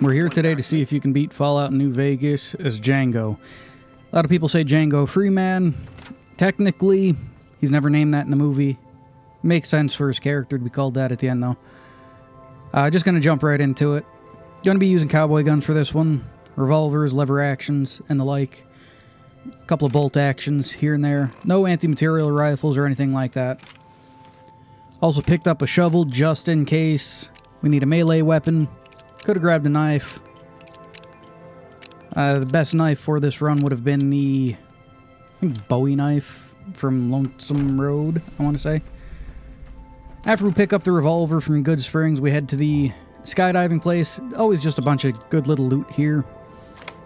We're here today to see if you can beat Fallout New Vegas as Django. A lot of people say Django Freeman. Technically, he's never named that in the movie. Makes sense for his character to be called that at the end, though. Just going to jump right into it. Going to be using cowboy guns for this one. Revolvers, lever actions, and the like. A couple of bolt actions here and there. No anti-material rifles or anything like that. Also picked up a shovel just in case we need a melee weapon. Could have grabbed a knife. The best knife for this run would have been the, I think, Bowie knife from Lonesome Road, I want to say. After we pick up the revolver from Good Springs, we head to the skydiving place. Always just a bunch of good little loot here.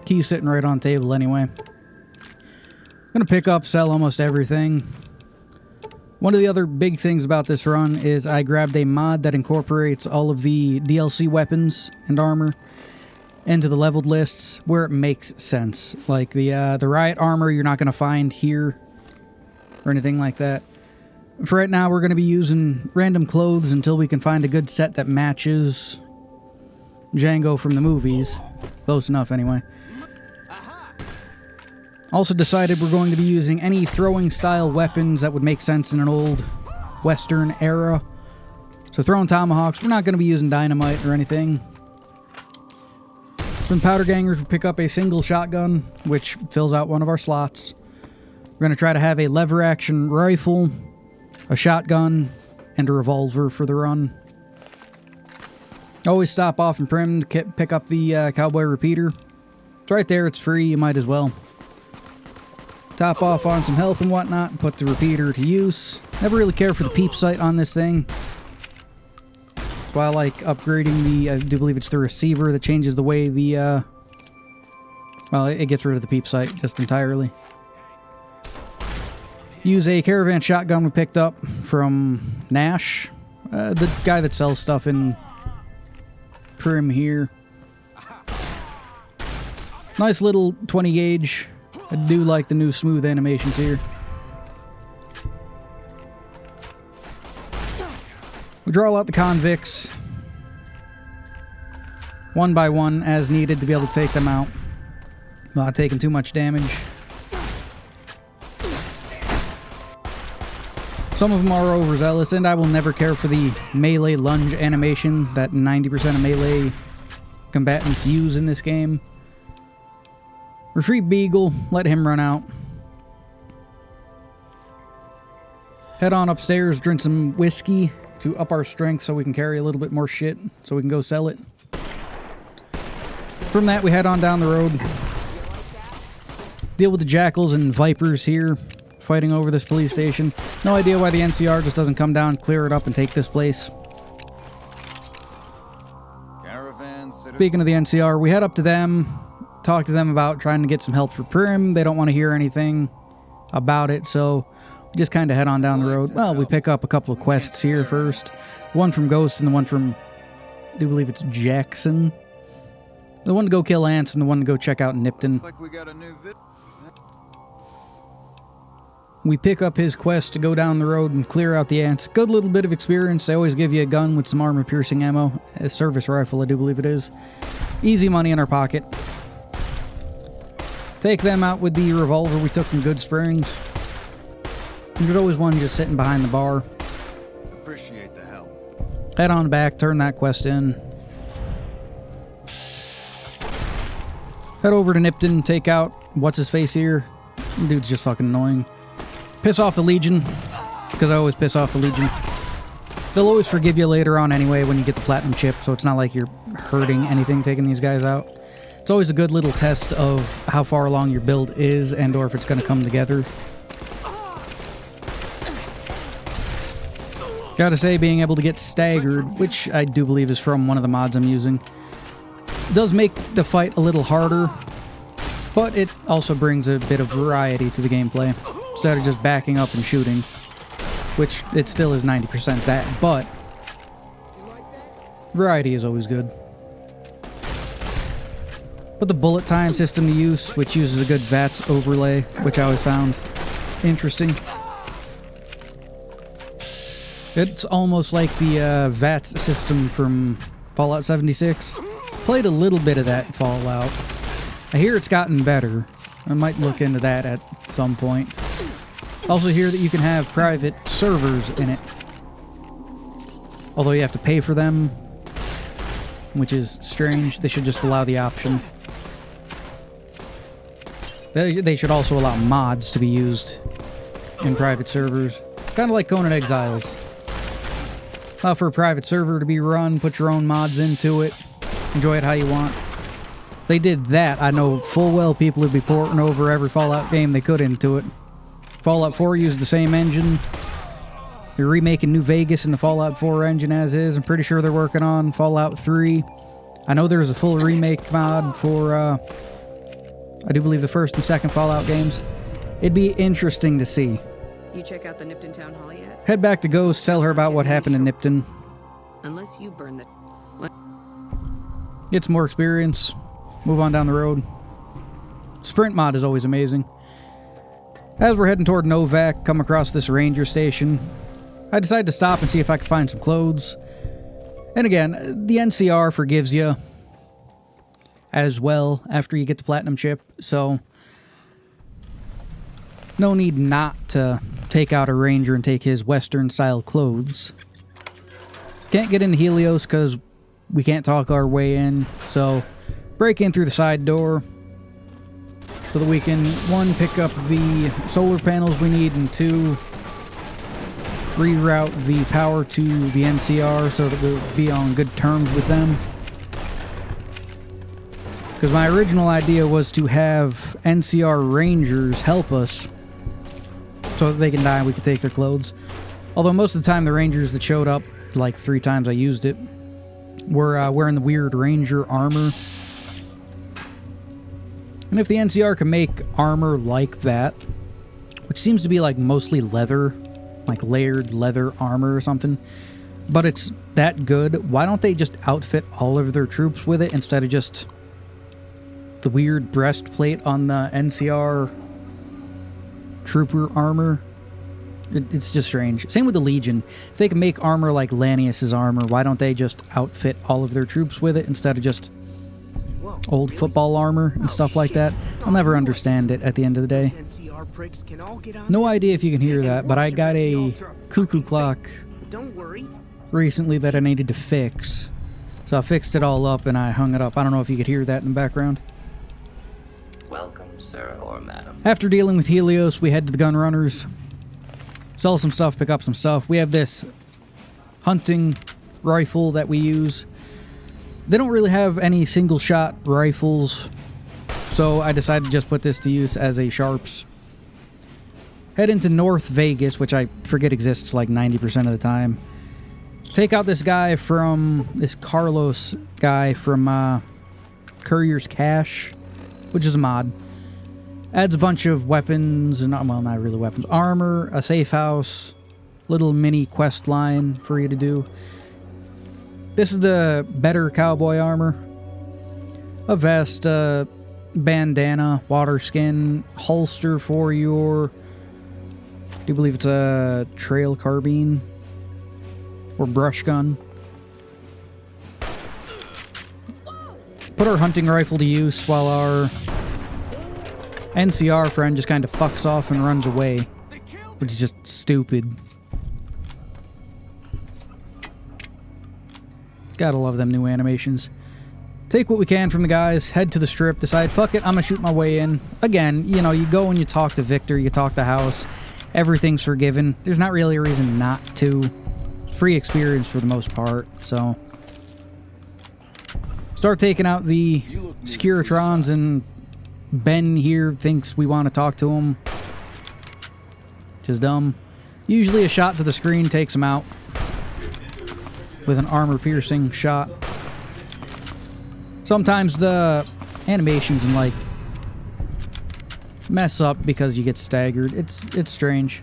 Key sitting right on table anyway. Gonna pick up, sell almost everything. One of the other big things about this run is I grabbed a mod that incorporates all of the DLC weapons and armor into the leveled lists where it makes sense. Like the riot armor you're not going to find here or anything like that. For right now, we're going to be using random clothes until we can find a good set that matches Django from the movies. Close enough anyway. Also decided we're going to be using any throwing style weapons that would make sense in an old Western era. So throwing tomahawks, we're not going to be using dynamite or anything. From powder gangers, we pick up a single shotgun, which fills out one of our slots. We're going to try to have a lever action rifle, a shotgun, and a revolver for the run. Always stop off and Prim to pick up the cowboy repeater. It's right there, it's free, you might as well. Top off on some health and whatnot, and put the repeater to use. Never really care for the peep sight on this thing. That's why I like upgrading the, I do believe it's the receiver that changes the way the, well, it gets rid of the peep sight just entirely. Use a caravan shotgun we picked up from Nash, the guy that sells stuff in Prim here. Nice little 20 gauge. I do like the new smooth animations here. We draw out the convicts one by one as needed to be able to take them out. Not taking too much damage. Some of them are overzealous, and I will never care for the melee lunge animation that 90% of melee combatants use in this game. Retreat Beagle, let him run out. Head on upstairs, drink some whiskey to up our strength so we can carry a little bit more shit so we can go sell it. From that, we head on down the road. Deal with the jackals and vipers here, fighting over this police station. No idea why the NCR just doesn't come down, clear it up, and take this place. Speaking of the NCR, we head up to them. Talk to them about trying to get some help for Prim. They don't want to hear anything about it, so we just kind of head on down the road. Well, we pick up a couple of quests here first. One from Ghost and the one from, I do believe it's Jackson. The one to go kill ants and the one to go check out Nipton. We pick up his quest to go down the road and clear out the ants. Good little bit of experience. They always give you a gun with some armor-piercing ammo. A service rifle, I do believe it is. Easy money in our pocket. Take them out with the revolver we took from Good Springs. And there's always one just sitting behind the bar. Appreciate the help. Head on back, turn that quest in. Head over to Nipton, take out what's-his-face here. Dude's just fucking annoying. Piss off the Legion, because I always piss off the Legion. They'll always forgive you later on anyway when you get the platinum chip, so it's not like you're hurting anything taking these guys out. It's always a good little test of how far along your build is and or if it's going to come together. Gotta say, being able to get staggered, which I do believe is from one of the mods I'm using, does make the fight a little harder, but it also brings a bit of variety to the gameplay. Instead of just backing up and shooting, which it still is 90% that, but variety is always good. But the bullet time system to use, which uses a good VATS overlay, which I always found interesting. It's almost like the VATS system from Fallout 76. Played a little bit of that Fallout. I hear it's gotten better. I might look into that at some point. Also hear that you can have private servers in it. Although you have to pay for them, which is strange. They should just allow the option. They should also allow mods to be used in private servers. Kind of like Conan Exiles. Allow for a private server to be run, put your own mods into it, enjoy it how you want. If they did that, I know full well people would be porting over every Fallout game they could into it. Fallout 4 used the same engine. They're remaking New Vegas in the Fallout 4 engine as is. I'm pretty sure they're working on Fallout 3. I know there's a full remake mod for, I do believe the first and second Fallout games. It'd be interesting to see. You check out the Nipton Town Hall yet? Head back to Ghost, tell her about what happened in Nipton. Unless you burn the... What? Get some more experience. Move on down the road. Sprint mod is always amazing. As we're heading toward Novak, come across this ranger station. I decided to stop and see if I could find some clothes. And again, the NCR forgives you as well after you get the platinum chip, so no need not to take out a ranger and take his western style clothes. Can't get into Helios because we can't talk our way in, so break in through the side door so that we can, one, pick up the solar panels we need, and two, reroute the power to the NCR so that we'll be on good terms with them. Because my original idea was to have NCR Rangers help us so that they can die and we can take their clothes. Although most of the time the Rangers that showed up, like 3 times I used it, were wearing the weird Ranger armor. And if the NCR can make armor like that, which seems to be like mostly leather, like layered leather armor or something, but it's that good, why don't they just outfit all of their troops with it instead of just the weird breastplate on the NCR trooper armor? It's just strange. Same with the Legion. If they can make armor like Lanius's armor, why don't they just outfit all of their troops with it instead of just old football armor and stuff like that? I'll never understand it at the end of the day. No idea if you can hear that, but I got a cuckoo clock recently that I needed to fix. So I fixed it all up and I hung it up. I don't know if you could hear that in the background. Welcome, sir or madam. After dealing with Helios, we head to the gun runners. Sell some stuff, pick up some stuff. We have this hunting rifle that we use. They don't really have any single shot rifles, so I decided to just put this to use as a sharps. Head into North Vegas, which I forget exists like 90% of the time. Take out this guy from, this Carlos guy from Courier's Cache, which is a mod. Adds a bunch of weapons, and well, not really weapons, armor, a safe house, little mini quest line for you to do. This is the better cowboy armor. A vest, bandana, water skin, holster for your, do you believe it's a trail carbine or brush gun? Put our hunting rifle to use while our NCR friend just kind of fucks off and runs away, which is just stupid. Gotta love them new animations. Take what we can from the guys, head to the strip, decide, fuck it, I'm gonna shoot my way in. Again, you know, you go and you talk to Victor, you talk to House, everything's forgiven. There's not really a reason not to. Free experience for the most part, so. Start taking out the Securitrons, and Ben here thinks we want to talk to him. Which is dumb. Usually a shot to the screen takes him out with an armor-piercing shot. Sometimes the animations and like mess up because you get staggered. It's strange.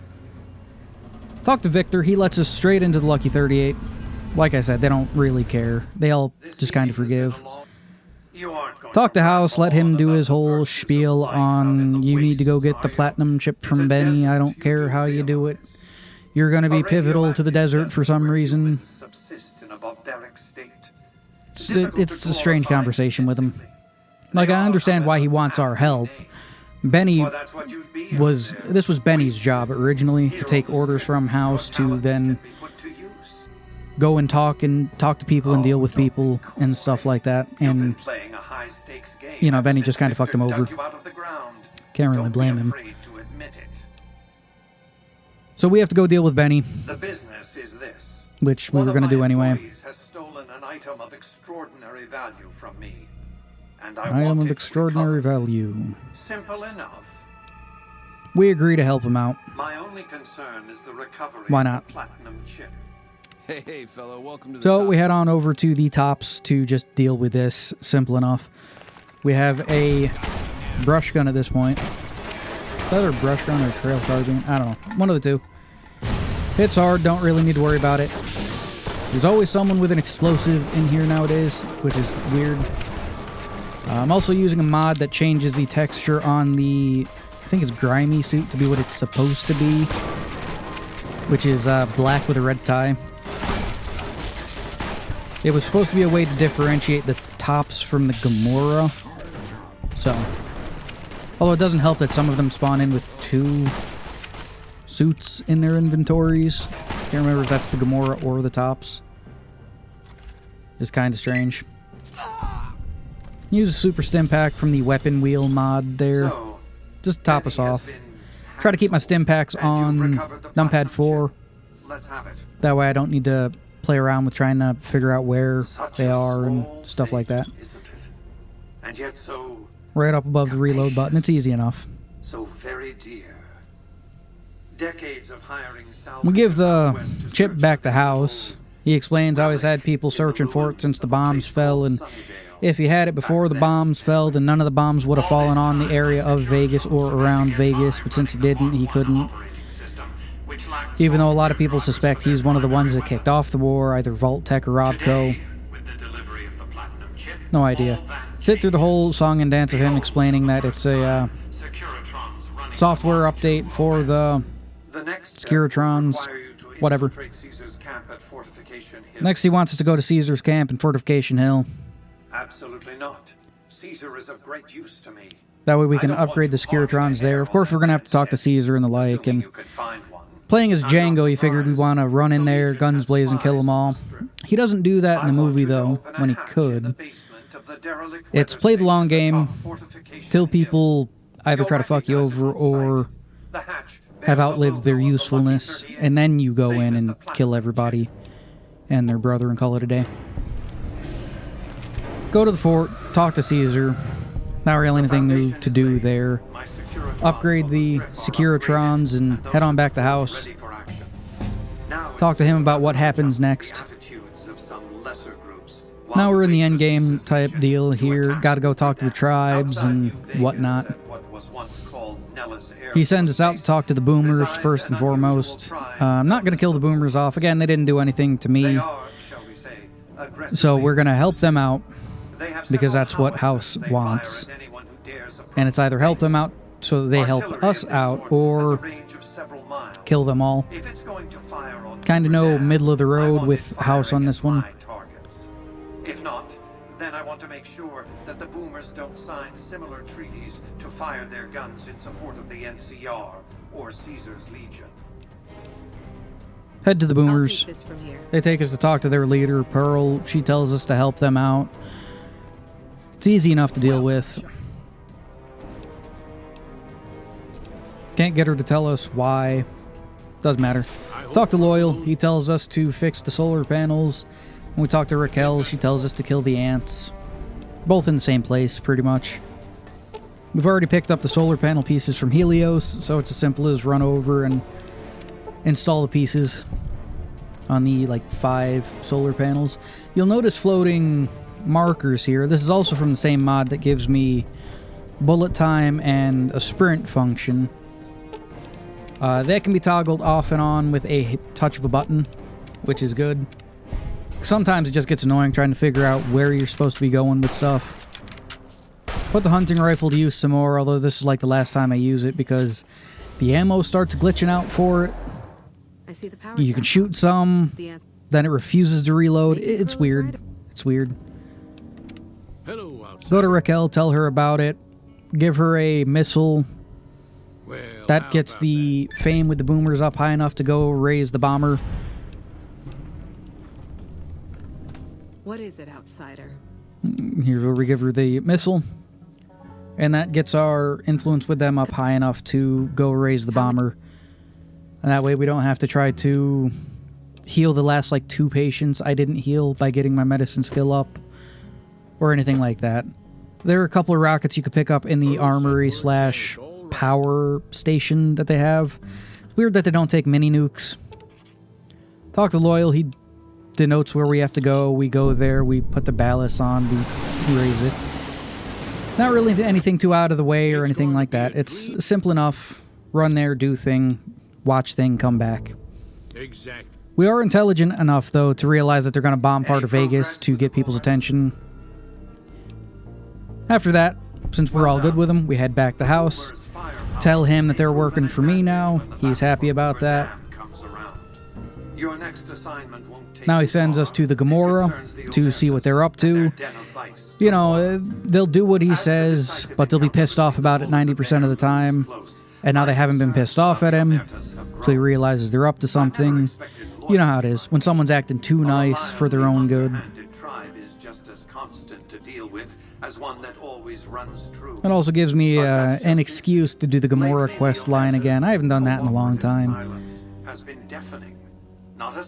Talk to Victor. He lets us straight into the Lucky 38. Like I said, they don't really care. They all just kind of forgive. Talk to House, let him do his whole spiel on you need to go get the platinum chip from Benny. I don't care how you do it. You're going to be pivotal to the desert for some reason. it's a strange conversation with him. Like, I understand why he wants our help. This was Benny's job originally, to take orders from House to then go and talk to people and deal with people and stuff like that. And, you know, Benny just kind of fucked him over. Can't really blame him. So we have to go deal with Benny. The business is this. Which we were going to do anyway. Has stolen an item of extraordinary value from me. And Item of extraordinary value. Simple enough. We agree to help him out. My only concern is the recovery Why not? of the platinum chip. Hey, fellow, welcome to the So top. we head on over to the tops to just deal with this. Simple enough. We have a brush gun at this point. Is that a brush gun or trail charging? I don't know. One of the two. Hits hard, don't really need to worry about it. There's always someone with an explosive in here nowadays, which is weird. I'm also using a mod that changes the texture on the, I think it's grimy suit to be what it's supposed to be, which is black with a red tie. It was supposed to be a way to differentiate the tops from the Gamora. So, although it doesn't help that some of them spawn in with 2 suits in their inventories. Can't remember if that's the Gamora or the tops. It's kind of strange. Use a super stim pack from the weapon wheel mod there. So, Just to top us off. Try to keep my stim packs on numpad 4. Let's have it. That way I don't need to play around with trying to figure out where they are and stuff like that. Isn't it? And yet so Right up above the reload button. It's easy enough. so very dear. Decades of hiring We give the chip back to House. He explains how he's had people searching for it since the bombs fell, and if he had it before the bombs fell, then none of the bombs would have fallen on the area of Vegas or around Vegas, but since he didn't, he couldn't. Even though a lot of people suspect he's one of the ones that kicked off the war, either Vault-Tec or Robco. No idea. Sit through the whole song and dance of him explaining that it's a software update for the Securitrons, whatever. Next, he wants us to go to Caesar's camp in Fortification Hill. Absolutely not. Caesar is of great use to me. That way we can upgrade the Securitrons there. Of course, we're going to have to talk to Caesar and the like. And playing as Django, he figured we want to run in there, guns blazing, kill them all. He doesn't do that in the movie, though, when he could. It's play the long game till people either try to fuck you over or have outlived their usefulness, and then you go in and kill everybody and their brother and call it a day. Go to the fort, talk to Caesar. Not really anything new to do there. Upgrade the Securitrons and head on back to House. Talk to him about what happens next. Now we're in the endgame type deal here. Gotta go talk to the tribes and whatnot. He sends us out to talk to the boomers first and foremost. I'm not going to kill the boomers off. Again, they didn't do anything to me. So we're going to help them out because that's what House wants. And it's either help them out so that they help us out or kill them all. Kind of no middle of the road with House on this one. If not, then I want to make sure that the boomers don't sign similar treaties to fire their guns in support of the NCR or Caesar's Legion. Head to the I'll boomers. take this from here. They take us to talk to their leader, Pearl. She tells us to help them out. It's easy enough to deal with. Can't get her to tell us why. Doesn't matter. Talk to Loyal. He tells us to fix the solar panels. When we talk to Raquel, she tells us to kill the ants. Both in the same place, pretty much. We've already picked up the solar panel pieces from Helios, so it's as simple as run over and install the pieces on the, 5 solar panels. You'll notice floating markers here. This is also from the same mod that gives me bullet time and a sprint function. That can be toggled off and on with a touch of a button, which is good. Sometimes it just gets annoying trying to figure out where you're supposed to be going with stuff. Put the hunting rifle to use some more, although this is like the last time I use it because the ammo starts glitching out for it. I see the power. You can shoot some, The ants. then it refuses to reload. It's weird. It's weird. Hello, outside. Go to Raquel, tell her about it. Give her a missile. Well, That how gets about the fame with the boomers up high enough to go raise the bomber. What is it, outsider? Here we give her the missile. And that gets our influence with them up high enough to go raise the bomber. And that way we don't have to try to heal the last, like, 2 patients I didn't heal by getting my medicine skill up. Or anything like that. There are a couple of rockets you could pick up in the armory slash power station that they have. It's weird that they don't take mini nukes. Talk to Loyal. He denotes where we have to go. We go there. We put the ballast on. We raise it. Not really anything too out of the way or anything like that. It's simple enough. Run there, do thing, watch thing, come back. Exactly. We are intelligent enough, though, to realize that they're going to bomb part of Vegas to get people's attention. After that, since we're all good with him, we head back to house. Tell him that they're working for me now. He's happy about that. Now he sends us to the Gomorrah to see what they're up to. You know, they'll do what he says, but they'll be pissed off about it 90% of the time. And now they haven't been pissed off at him, so he realizes they're up to something. You know how it is, when someone's acting too nice for their own good. It also gives me an excuse to do the Gomorrah quest line again. I haven't done that in a long time.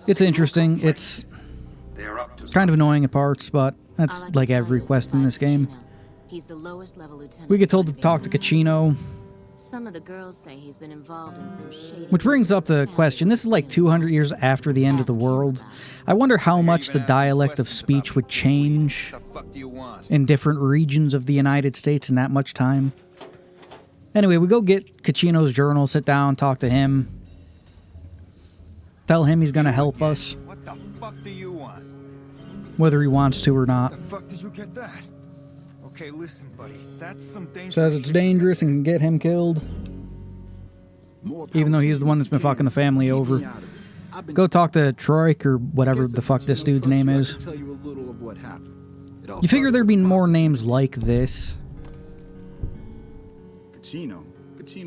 It's interesting. It's kind of annoying at parts, but that's like every quest in this game. We get told to talk to Cachino. Some of the girls say he's been involved in some shady. Which brings up the question, this is like 200 years after the end of the world. I wonder how much the dialect of speech would change in different regions of the United States in that much time. Anyway, we go get Cachino's journal, sit down, talk to him. Tell him he's going to help us. What the fuck do you want? Whether he wants to or not. The fuck did you get that? Okay, listen, buddy. That's some dangerous Says it's dangerous and can get him killed. Even though he's the one that's been fucking the family over. Go talk to Troik or whatever the fuck this dude's name is. You figure there'd be more names like this. Cachino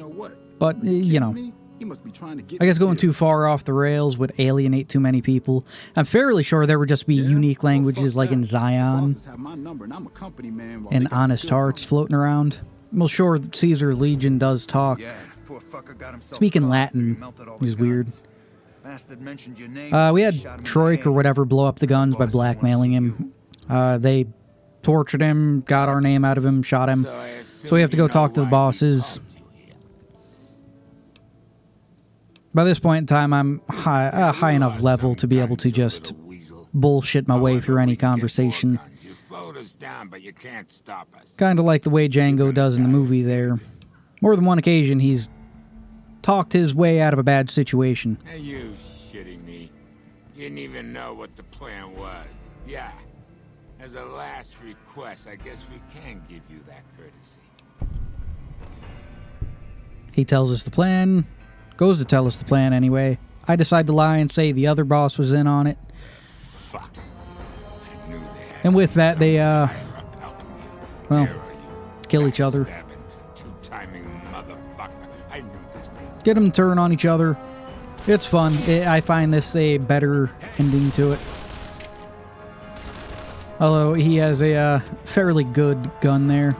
what? But, you know. He must be trying to get I guess going too far off the rails would alienate too many people. I'm fairly sure there would just be unique languages like in Zion and Honest Hearts floating around. Well, sure, Caesar's Legion does talk. Speaking Latin is weird. We had Troik or whatever blow up the guns by blackmailing him. They tortured him, got our name out of him, shot him. So we have to go talk to the bosses. By this point in time, I'm high enough level to be able to just bullshit my way through any conversation. Kind of like the way Django does in the movie there. More than one occasion, he's talked his way out of a bad situation. Are you shitting me? You didn't even know what the plan was. Yeah. As a last request, I guess we can give you that courtesy. He tells us the plan. Goes to tell us the plan anyway. I decide to lie and say the other boss was in on it. Fuck. I knew they had and with that, they, well, kill each other. Get them to turn on each other. It's fun. I find this a better ending to it. Although he has a fairly good gun there.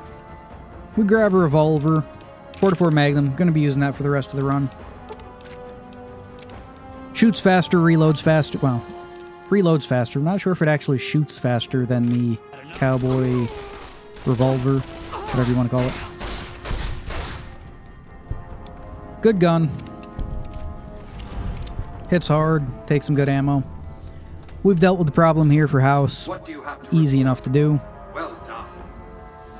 We grab a revolver. 44 Magnum. Gonna be using that for the rest of the run. Shoots faster, reloads faster. Well, reloads faster. I'm not sure if it actually shoots faster than the Cowboy revolver, whatever you want to call it. Good gun. Hits hard, takes some good ammo. We've dealt with the problem here for house. Easy enough to do. Well done.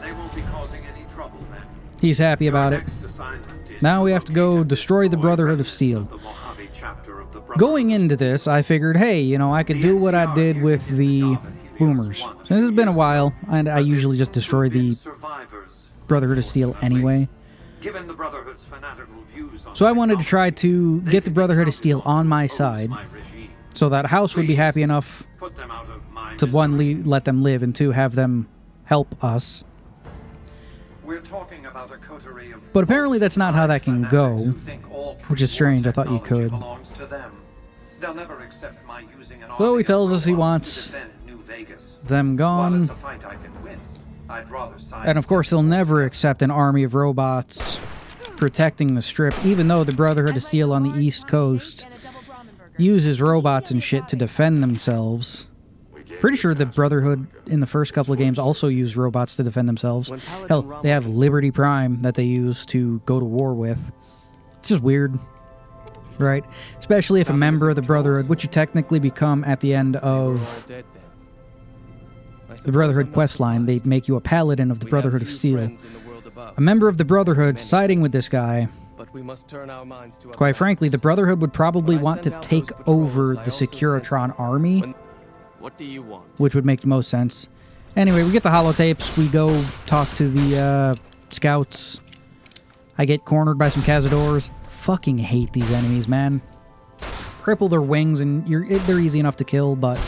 They won't be causing any trouble then. He's happy about it. Now we have to go destroy the Brotherhood of Steel. Going into this, I figured, hey, you know, I could do what I did with the boomers. Since it's been a while, and I usually just destroy the Brotherhood of Steel anyway. So I wanted to try to get the Brotherhood of Steel on my side, so that House would be happy enough to, one, let them live, and two, have them help us. We're talking about a coterie of But apparently that's not how that can go, who think all which is pre-war strange. I thought you technology could. belongs to them. They'll never accept my using an So army he of tells us he robots wants to defend New Vegas. them While gone. it's a fight I can win, I'd rather side And of course, they'll never accept an army of robots protecting the strip, even though the Brotherhood of Steel on the East Coast uses robots and shit to defend themselves. Pretty sure the Brotherhood in the first couple of games also used robots to defend themselves. Hell, they have Liberty Prime that they use to go to war with. It's just weird, right? Especially if a member of the Brotherhood, which you technically become at the end of the Brotherhood quest line, they make you a paladin of the Brotherhood of Steel. A member of the Brotherhood siding with this guy. Quite frankly, the Brotherhood would probably want to take over the Securitron army, which would make the most sense. Anyway, we get the holotapes. We go talk to the scouts. I get cornered by some cazadors. Fucking hate these enemies, man. Cripple their wings, and they're easy enough to kill, but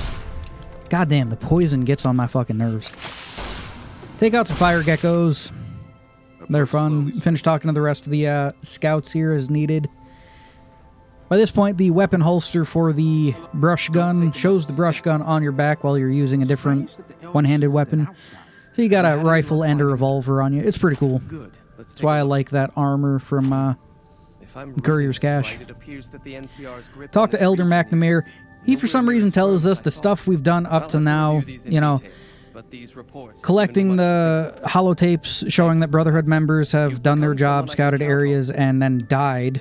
goddamn, the poison gets on my fucking nerves. Take out some fire geckos. They're fun. Finish talking to the rest of the scouts here as needed. By this point, the weapon holster for the brush gun shows the brush gun on your back while you're using a different one-handed weapon. So you got a rifle and a revolver on you. It's pretty cool. That's why I like that armor from Courier's Cache. Talk to Elder McNamara. He, for some reason, tells us the stuff we've done up to now, you know, collecting the holotapes showing that Brotherhood members have done their job, scouted areas, and then died.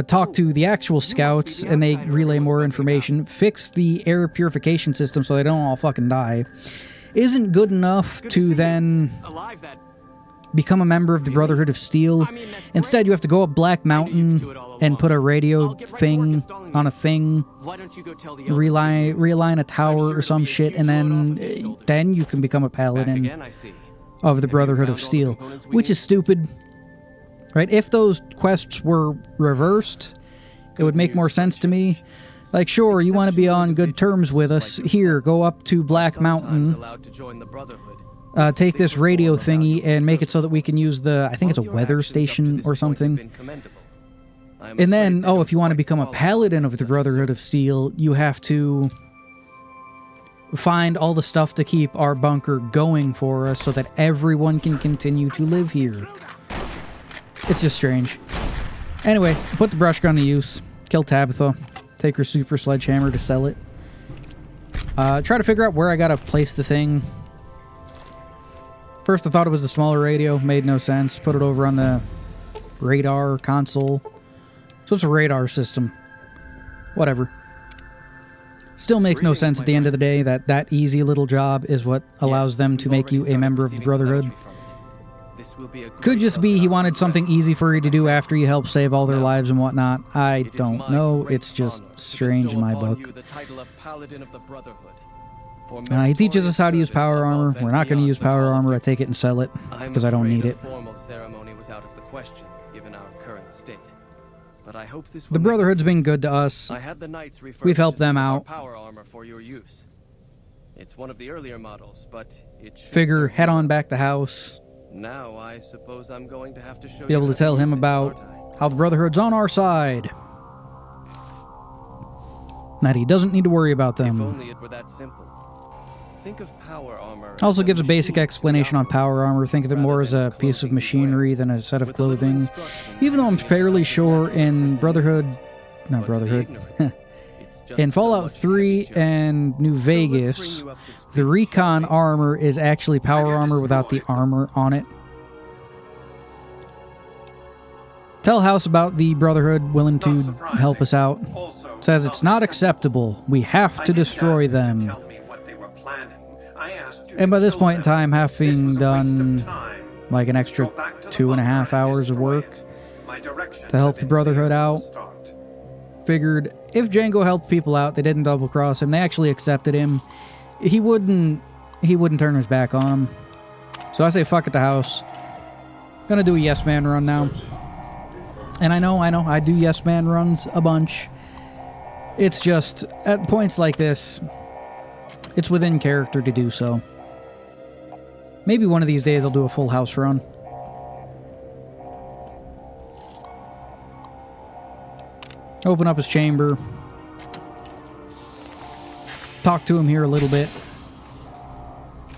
Talk to the actual scouts, and they relay more information. Fix the air purification system so they don't all fucking die. Isn't good enough to then become a member of the Brotherhood of Steel. Instead, you have to go up Black Mountain and put a radio thing on a thing, realign a tower or some shit, and then you can become a paladin of the Brotherhood of Steel, which is stupid. Right? If those quests were reversed, it would make more sense to me. Like, sure, you want to be on good terms with us. Here, go up to Black Mountain. Take this radio thingy and make it so that we can use I think it's a weather station or something. And then, if you want to become a paladin of the Brotherhood of Steel, you have to find all the stuff to keep our bunker going for us so that everyone can continue to live here. It's just strange. Anyway, put the brush gun to use. Kill Tabitha. Take her super sledgehammer to sell it. Try to figure out where I gotta place the thing. First I thought it was the smaller radio. Made no sense. Put it over on the radar console. So it's a radar system. Whatever. Still makes no sense at the end of the day that easy little job is what allows them to make you a member of the Brotherhood. Could just be he wanted something easy for you to do after you help save all their lives and whatnot. I don't know. It's just strange in my book. He teaches us how to use power armor. We're not going to use power armor. I take it and sell it because I don't need it. The Brotherhood's been good to us. We've helped them out. It's one of the earlier models, but it figure head on back to house. Now I suppose I'm going to have to show be able to tell him about how the Brotherhood's on our side. That he doesn't need to worry about them. If only it were that simple. Think of power armor. Also gives a basic explanation on power armor. Think of it more as a piece of machinery than a set of clothing. Even though I'm fairly sure in in Fallout 3 and New Vegas, the recon armor is actually power armor without the armor on it. Tell House about the Brotherhood willing to help us out. Says it's not acceptable. We have to destroy them. And by this point in time, having done like an extra 2.5 hours of work to help the Brotherhood out, figured if Django helped people out, they didn't double cross him, they actually accepted him, he wouldn't turn his back on him. So I say fuck at the house. Gonna do a yes man run now. And I know, I do yes man runs a bunch. It's just, at points like this, it's within character to do so. Maybe one of these days I'll do a full house run. Open up his chamber. Talk to him here a little bit.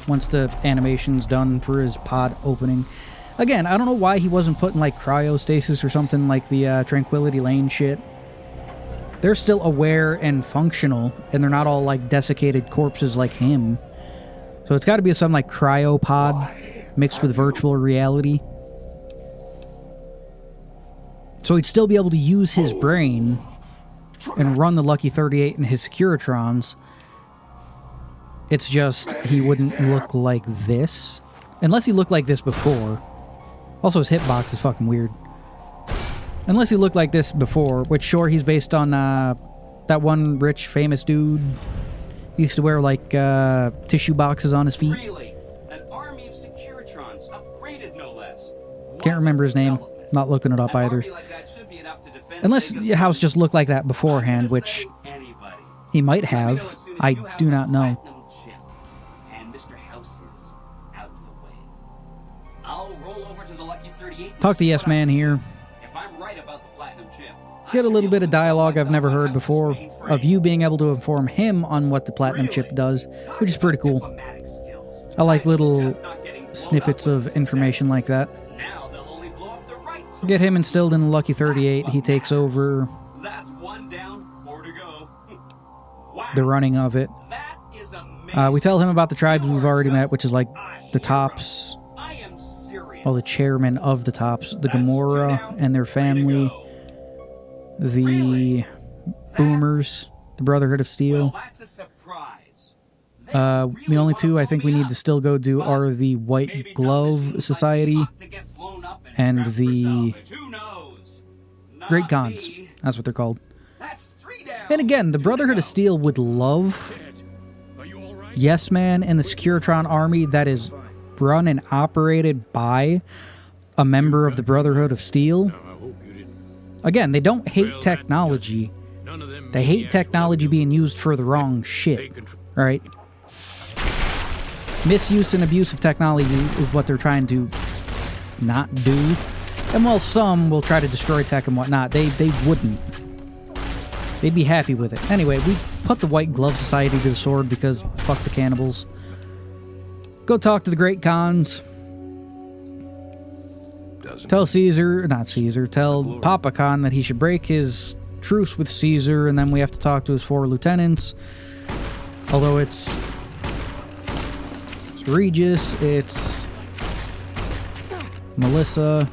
Once the animation's done for his pod opening. Again, I don't know why he wasn't put in like cryostasis or something like the Tranquility Lane shit. They're still aware and functional, and they're not all like desiccated corpses like him. So it's got to be something like cryopod mixed with virtual reality. So he'd still be able to use his brain and run the Lucky 38 and his Securitrons. It's just he wouldn't look like this. Unless he looked like this before. Also, his hitbox is fucking weird. Unless he looked like this before, which sure, he's based on that one rich, famous dude. He used to wear like tissue boxes on his feet. Really? An army of Securitrons, upgraded no less. Can't remember his name. Not looking it up either. Unless the house just looked like that beforehand, which he might have. I do not know. Talk to Yes Man here. Get a little bit of dialogue I've never heard before of you being able to inform him on what the platinum chip does, which is pretty cool. I like little snippets of information like that. Get him instilled in the Lucky 38. He takes over the running of it. We tell him about the tribes we've already met, which is like the Tops, well, the chairman of the Tops, the Gamora and their family, the Boomers, the Brotherhood of Steel. The only two I think we need to still go do are the White Glove Society and the Great Khans. That's what they're called. And again, the Brotherhood of Steel would love Yes Man and the Securitron army that is run and operated by a member of the Brotherhood of Steel. Again, they don't hate technology. They hate technology being used for the wrong shit. Right? Misuse and abuse of technology is what they're trying to not do. And while some will try to destroy tech and whatnot, they wouldn't. They'd be happy with it. Anyway, we put the White Glove Society to the sword because fuck the cannibals. Go talk to the Great Khans. Tell tell Papa Khan that he should break his truce with Caesar, and then we have to talk to his 4 lieutenants. Although it's Regis, it's Melissa,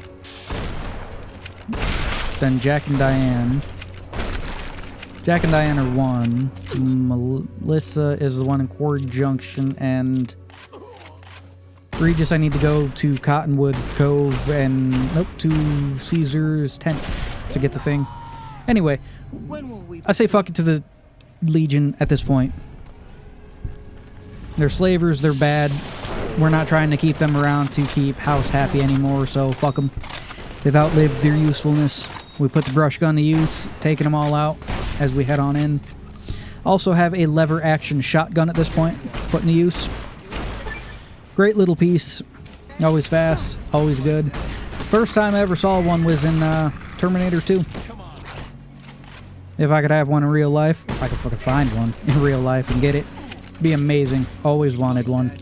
then Jack and Diane. Jack and Diane are one. Melissa is the one in Quarry Junction, and Regis I need to go to Cottonwood Cove and, nope, to Caesar's tent to get the thing. Anyway, I say fuck it to the Legion at this point. They're slavers, they're bad. We're not trying to keep them around to keep House happy anymore, so fuck them. They've outlived their usefulness. We put the brush gun to use, taking them all out as we head on in. Also have a lever action shotgun at this point, putting to use. Great little piece. Always fast, always good. First time I ever saw one was in Terminator 2. If I could have one in real life, if I could fucking find one in real life and get it, it'd be amazing. Always wanted one.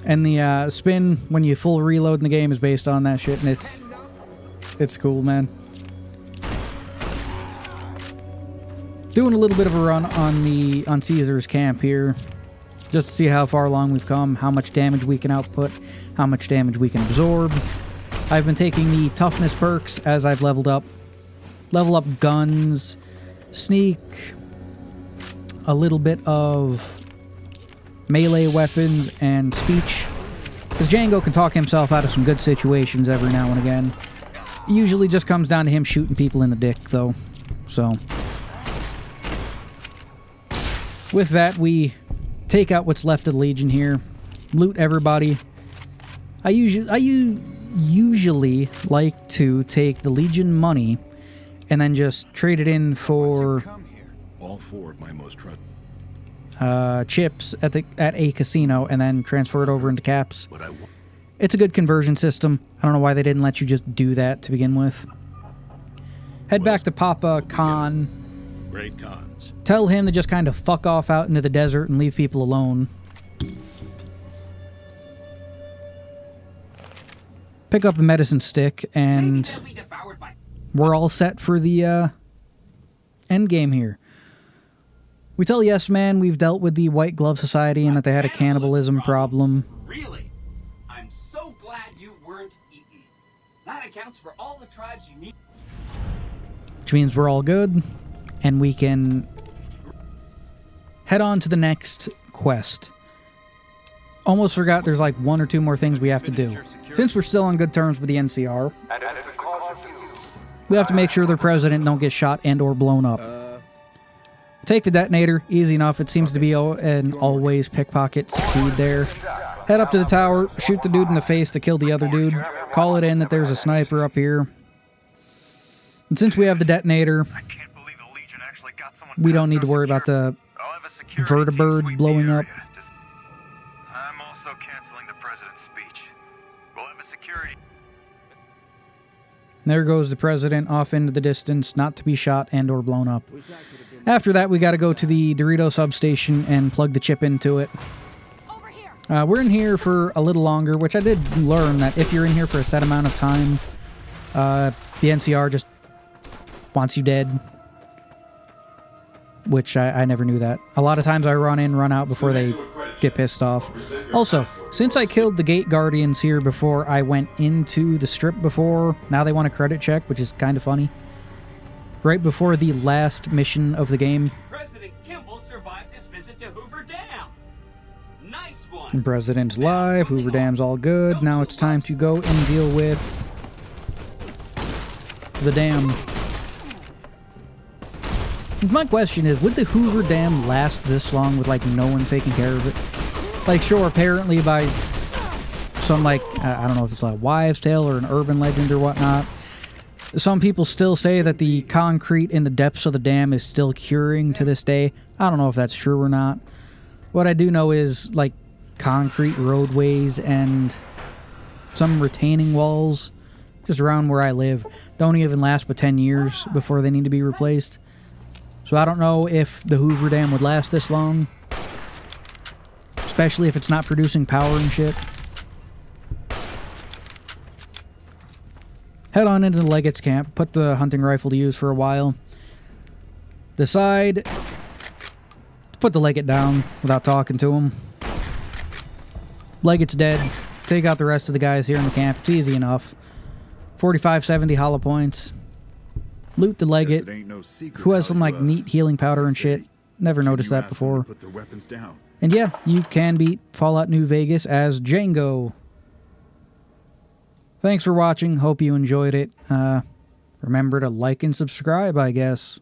And the spin when you full reload in the game is based on that shit, and it's cool, man. Doing a little bit of a run on Caesar's camp here, just to see how far along we've come, how much damage we can output, how much damage we can absorb. I've been taking the toughness perks as I've leveled up. Level up guns, sneak, a little bit of melee weapons, and speech. Because Django can talk himself out of some good situations every now and again. It usually just comes down to him shooting people in the dick, though. So, with that, we take out what's left of the Legion here, loot everybody. I usually like to take the Legion money and then just trade it in for all 4 of my most trusted. chips at a casino and then transfer it over into caps. It's a good conversion system. I don't know why they didn't let you just do that to begin with. Head back to Papa Khan. Great cons. Tell him to just kind of fuck off out into the desert and leave people alone. Pick up the medicine stick, and we're all set for the end game here. We tell Yes Man we've dealt with the White Glove Society and that they had a cannibalism problem. Really? I'm so glad you weren't eaten. That accounts for all the tribes you need. Which means we're all good, and we can head on to the next quest. Almost forgot there's like 1 or 2 more things we have to do. Since we're still on good terms with the NCR, we have to make sure their president don't get shot and or blown up. Take the detonator, easy enough. It seems to be an always pickpocket succeed there. Head up to the tower, shoot the dude in the face to kill the other dude. Call it in that there's a sniper up here. And since we have the detonator, we don't need to worry about the vertibird blowing up. I'm also canceling the president's speech. We'll have a security. There goes the president off into the distance, not to be shot and or blown up. After that, we got to go to the Dorito substation and plug the chip into it. We're in here for a little longer, which I did learn that if you're in here for a set amount of time, the NCR just wants you dead. Which I never knew that. A lot of times I run in, run out before they get pissed off. Also, since I killed the gate guardians here before I went into the strip before, now they want a credit check, which is kind of funny. Right before the last mission of the game. President Kimball survived his visit to Hoover Dam. Nice one. And President's live, Hoover Dam's all good. Now it's time to go and deal with the dam. My question is, would the Hoover Dam last this long with, like, no one taking care of it? Like, sure, apparently by some, like, I don't know if it's a wives' tale or an urban legend or whatnot, some people still say that the concrete in the depths of the dam is still curing to this day. I don't know if that's true or not. What I do know is, like, concrete roadways and some retaining walls just around where I live don't even last but 10 years before they need to be replaced. So I don't know if the Hoover Dam would last this long. Especially if it's not producing power and shit. Head on into the Leggett's camp. Put the hunting rifle to use for a while. Decide to put the Leggett down without talking to him. Leggett's dead. Take out the rest of the guys here in the camp. It's easy enough. 45-70 hollow points. Loot the Leggett, who has some like neat healing powder and shit. Never noticed that before. And yeah, you can beat Fallout New Vegas as Django. Thanks for watching. Hope you enjoyed it. Remember to like and subscribe, I guess.